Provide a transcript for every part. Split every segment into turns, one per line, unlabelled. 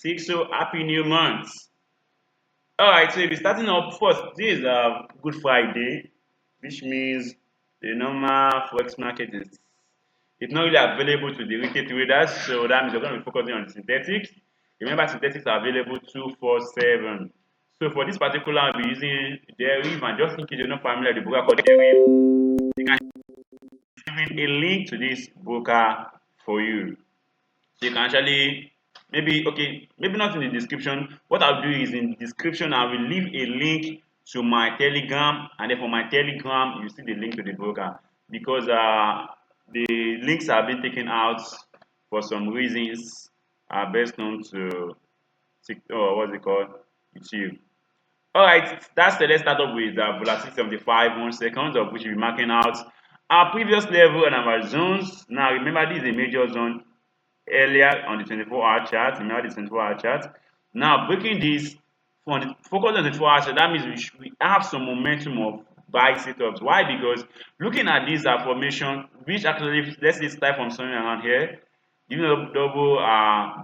2026. So happy new month. Alright, so if you're starting up first, this is a Good Friday, which means the normal forex market is it's not really available to the retail traders, so that means you're going to be focusing on synthetics. Remember, synthetics are available 247. So for this particular, I'll be using Deriv, and just in case you're not familiar with the broker called Deriv, you can give a link to this broker for you. So you can actually maybe not in the description. What I'll do is in the description I will leave a link to my Telegram, and then for my Telegram you see the link to the broker, because the links have been taken out for some reasons best known to what's it called, YouTube. Alright, that's the let's start up with volatility 75 1 second, of which we'll be marking out our previous level and our zones. Now remember, this is a major zone earlier on the 24-hour chart. Remember the 24-hour chart. Now breaking this from the focus on the 24-hour chart, that means we have some momentum of buy setups. Why? Because looking at this formation, which actually, let's say start from somewhere around here, giving a double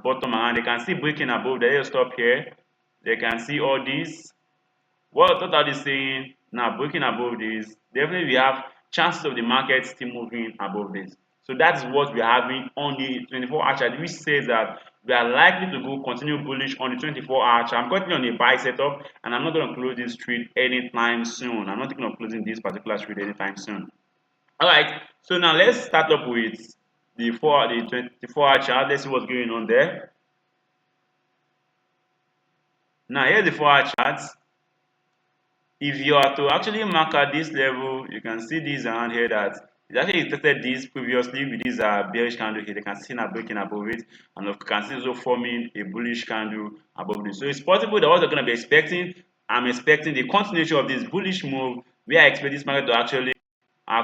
bottom around, they can see breaking above. They just stop here. They can see all this. What total is saying now, breaking above this, definitely we have chances of the market still moving above this. So that's what we are having on the 24-hour chart, which says that we are likely to go continue bullish on the 24-hour chart. I'm currently on a buy setup, and I'm not going to close this trade anytime soon. I'm not thinking of closing this particular trade anytime soon. All right, so now let's start up with the 24-hour chart. Let's see what's going on there. Now here's the 4-hour chart. If you are to actually mark at this level, you can see this around here that it actually tested this previously with this bearish candle here. You can see now breaking above it, and you can see also forming a bullish candle above this. So it's possible that what you're going to be expecting, I'm expecting the continuation of this bullish move. We are expecting this market to actually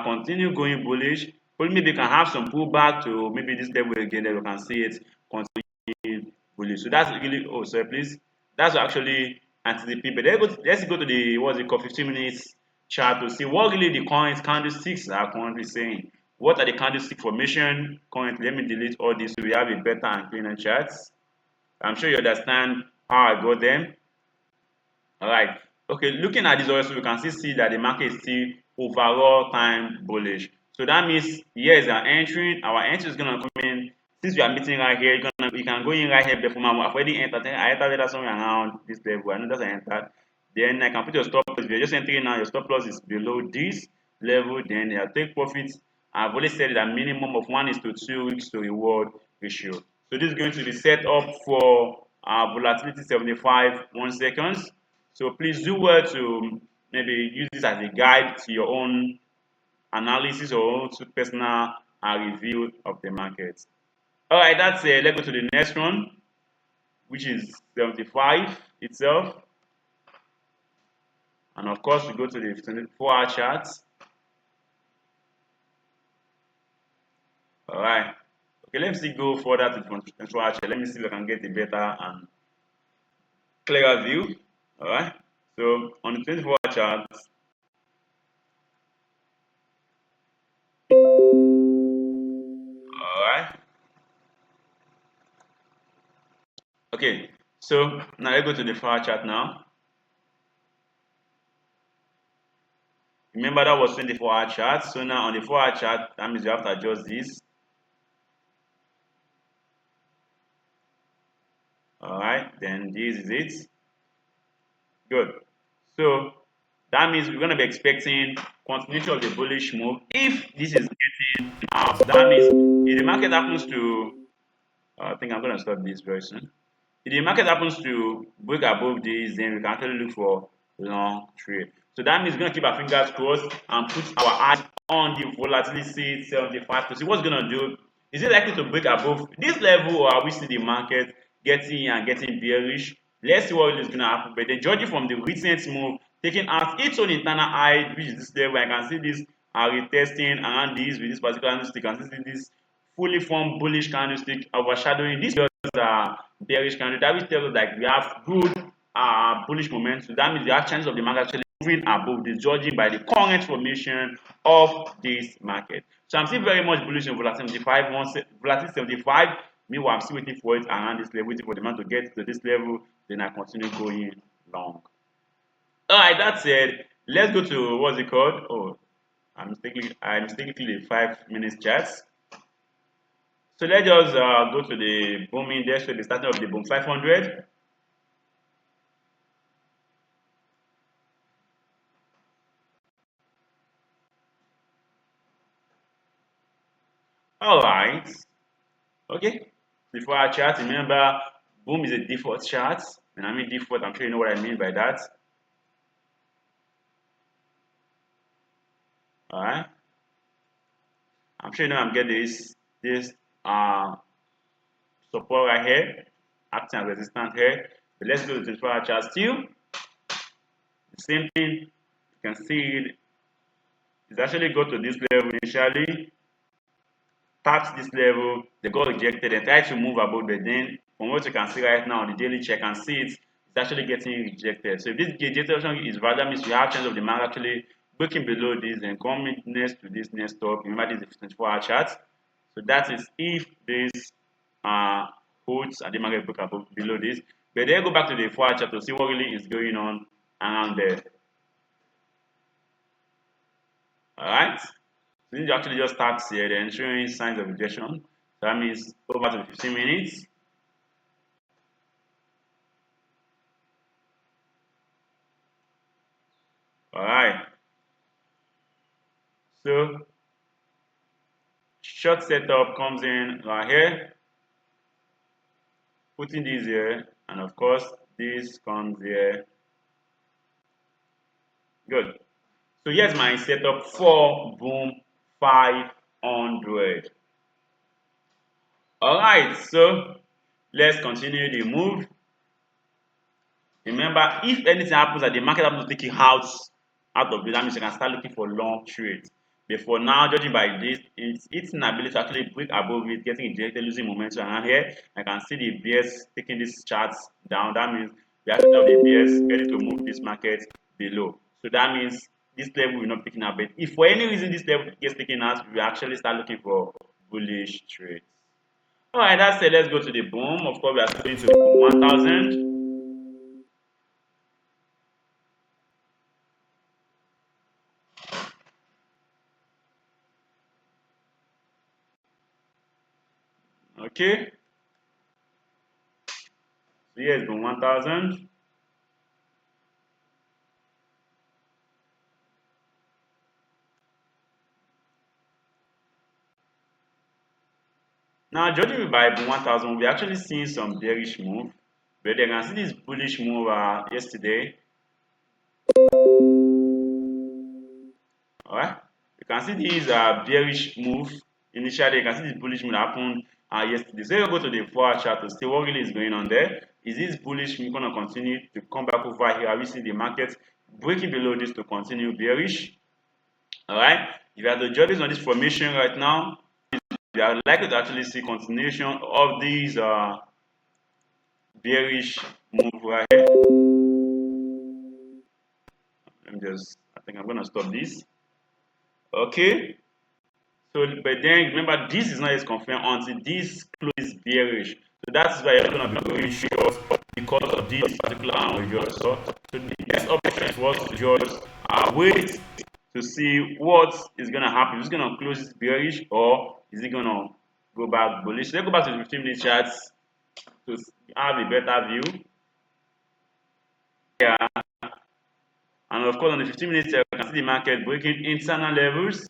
continue going bullish. But maybe you can have some pullback to maybe this level again, then we can see it continue bullish. So that's really, oh sorry please, that's actually anticipate. But let's go to the what's it called 15 minutes chart to see what really the current candlesticks are currently saying. What are the candlestick formation currently? Let me delete all this so we have a better and cleaner charts. I'm sure you understand how I got them. All right. Okay, looking at this also, we can see that the market is still overall time bullish. So that means here is our entry. Our entry is gonna come in. Since we are meeting right here, you can go in right here before I've already entered. I entered somewhere around this level. I know that I entered. Then I can put your stop loss. If you're just entering now, your stop loss is below this level. Then you take profits. I've already said that minimum of 1:2 risk to reward ratio. So this is going to be set up for volatility 75 1 seconds. So please do well to maybe use this as a guide to your own analysis or own personal review of the market. All right, that's it. Let's go to the next one, which is 75 itself. And of course, we go to the 24-hour chart. All right. Okay, let me see go further to the 24-hour chart. Let me see if I can get a better and clearer view. All right. So on the 24-hour chart, all right. Okay, so now let's go to the 4-hour chart now. Remember that was 24-hour chart. So now on the 4-hour chart, that means you have to adjust this. All right, then this is it. Good. So that means we're going to be expecting continuation of the bullish move. If this is getting up, that means if the market happens to, I think I'm going to stop this very soon. If the market happens to break above this, then we can actually look for long trade. So that means we're going to keep our fingers crossed and put our eyes on the volatility 75 to see what's going to do. Is it likely to break above this level, or are we seeing the market getting bearish? Let's see what is going to happen. But then judging from the recent move, taking out its own internal high, which is this level, I can see this retesting around this with this particular candlestick. I can see this fully formed bullish candlestick overshadowing this bearish candle. That will tell us that we have good bullish momentum. So that means we have chances of the market actually moving above this, judging by the current formation of this market. So I'm still very much bullish on volatility 75. Meanwhile, I'm still waiting for it around this level, waiting for the man to get to this level, then I continue going long. Alright, that said, let's go to what's it called? Oh, I mistakenly clicked the 5 minutes charts. So let's just go to the boom index, so the starting of the boom 500. Alright, okay. Before I chart, remember boom is a default chart. When I mean default, I'm sure you know what I mean by that. Alright. I'm sure you know I'm getting this uh support right here, acting as resistance here. But let's go to the 24-hour chart still. The same thing, you can see it's actually go to this level initially, tapped this level, they got rejected and tried to move above, but then from what you can see right now on the daily check and see it's actually getting rejected. So if this rejection is rather means you have chance of the market actually breaking below this and coming next to this next stop. Remember this is the 24-hour chart. So that is if this holds and the market break above below this. But then go back to the 4-hour chart to see what really is going on around there. Alright. So this actually just starts here, then showing signs of rejection. So that means over to 15 minutes. Alright. So short setup comes in right here, putting this here, and of course this comes here. Good. So here's my setup for boom 500. Alright, so let's continue the move. Remember, if anything happens that the market happens to take it out of it, that means you can start looking for long trades. But for now, judging by this, it's its inability to actually break above it, getting ejected, losing momentum around here. I can see the bears taking these charts down. That means we actually have the bears ready to move this market below. So that means this level will not picking up. But if for any reason this level gets taken out, we actually start looking for bullish trades. Alright, that's it. Let's go to the boom. Of course, we are going to the boom 1000. Okay. So here is boom 1000. Now, judging by boom 1000, we're actually seeing some bearish move, but you can see this bullish move yesterday. Alright, you can see this bearish move initially. You can see this bullish move happened yesterday. So you go to the 4-hour chart to see what really is going on there. Is this bullish move going to continue to come back over here? Are we seeing the market breaking below this to continue bearish? Alright, if you are to judge on this formation right now, you are likely to actually see continuation of these bearish move right here. I think I'm gonna stop this. Okay. So, but then remember, this is not as confirmed until this close bearish. So that's why you're gonna be going short because of this particular result. So the next option was to just wait to see what is gonna happen. Is it gonna close this bearish or is it gonna go back bullish? Let's go back to the 15-minute charts to have a better view. Yeah, and of course on the 15-minute chart, you can see the market breaking internal levels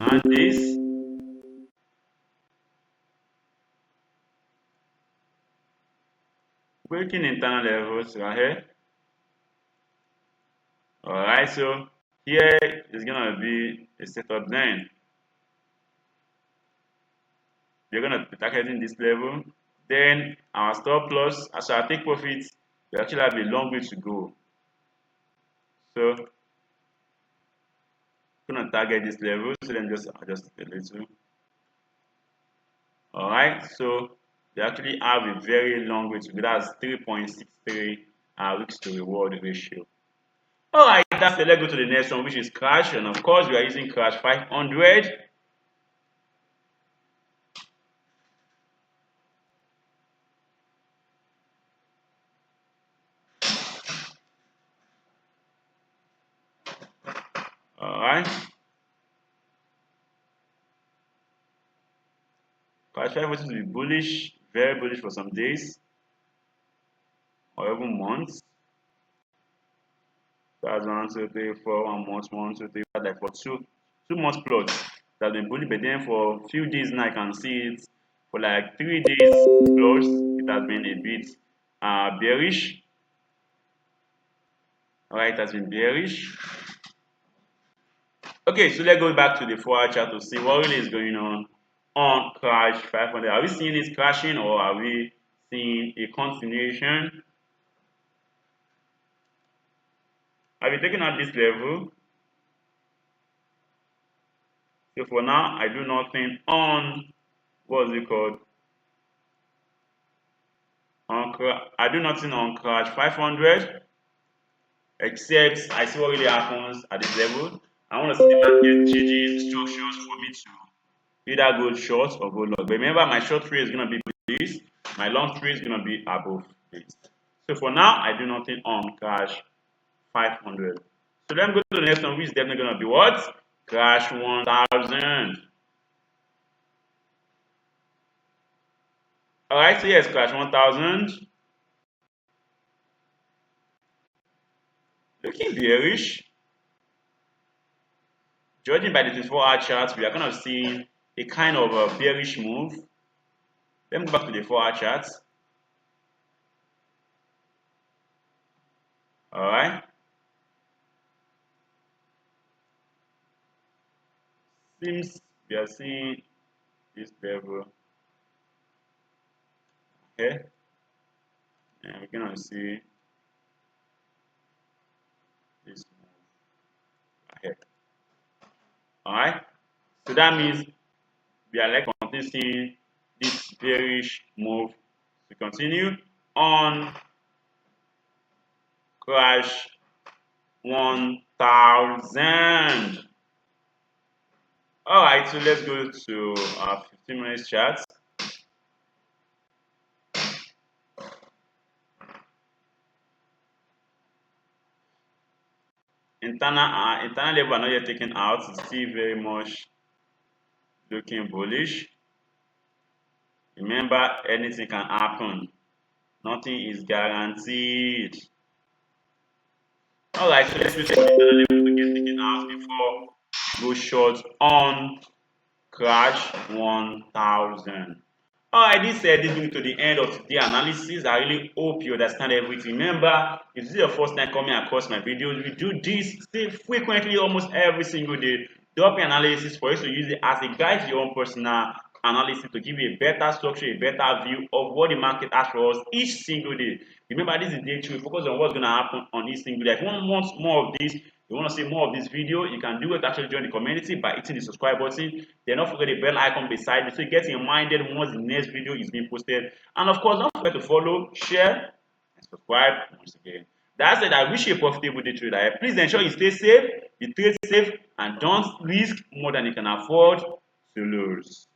and this. Breaking internal levels right here. Alright, so here is gonna be a setup then. You're gonna be targeting this level. Then our stop loss, as I take profits, we actually have a long way to go. So I'm gonna target this level, so then just adjust it a little. Alright, so they actually have a very long way to go. That's 3.63 risk to reward ratio. Alright, that's it. Let's go to the next one, which is crash. And of course, we are using crash 500. Alright. Crash 5 will be bullish, very bullish for some days or even months. That's 1, 2, 3, 4, 1 month, 1, 2, 3, 4, like for 2 months plus. That's been bullish, but then for a few days now I can see it for like 3 days plus. It has been a bit bearish. Alright, it has been bearish. Okay, so let's go back to the 4-hour chart to see what really is going on crash 500. Are we seeing it crashing or are we seeing a continuation? I'll be taking out this level. So for now, I do nothing on what's it called? I do nothing on crash 500, except I see what really happens at this level. I want to see the market changing instructions for me to either go short or go long. But remember, my short trade is going to be this, my long trade is going to be above this. So for now, I do nothing on crash 500. So let me go to the next one, which is definitely going to be what? Crash 1000. Alright, so yes, crash 1000. Looking bearish. Judging by the 24-hour chart, we are kind of seeing a kind of a bearish move. Let me go back to the 4-hour chart. Alright. Seems we are seeing this level. Okay. And we're gonna see this move ahead. Alright. So that means we are like continuing this bearish move to continue on crash 1000. Alright, so let's go to our 15 minutes chart. Internal level are not yet taken out. It's still very much looking bullish. Remember, anything can happen. Nothing is guaranteed. Alright, so let's wait for the internal level to get taken out before we go short on crash 1000. Alright, this brings me to the end of today's analysis. I really hope you understand everything. Remember, if this is your first time coming across my videos, we do this frequently, almost every single day. Drop your analysis for us to use it as a guide to your own personal analysis to give you a better structure, a better view of what the market has for us each single day. Remember, this is day 2. We focus on what's going to happen on each single day. If you want more of this, you want to see more of this video, you can do it actually join the community by hitting the subscribe button. Then don't forget the bell icon beside it so you get reminded once the next video is being posted. And of course, don't forget to follow, share, and subscribe once again. That said, I wish you a profitable day trader. Please ensure you stay safe, you trade safe, and don't risk more than you can afford to lose.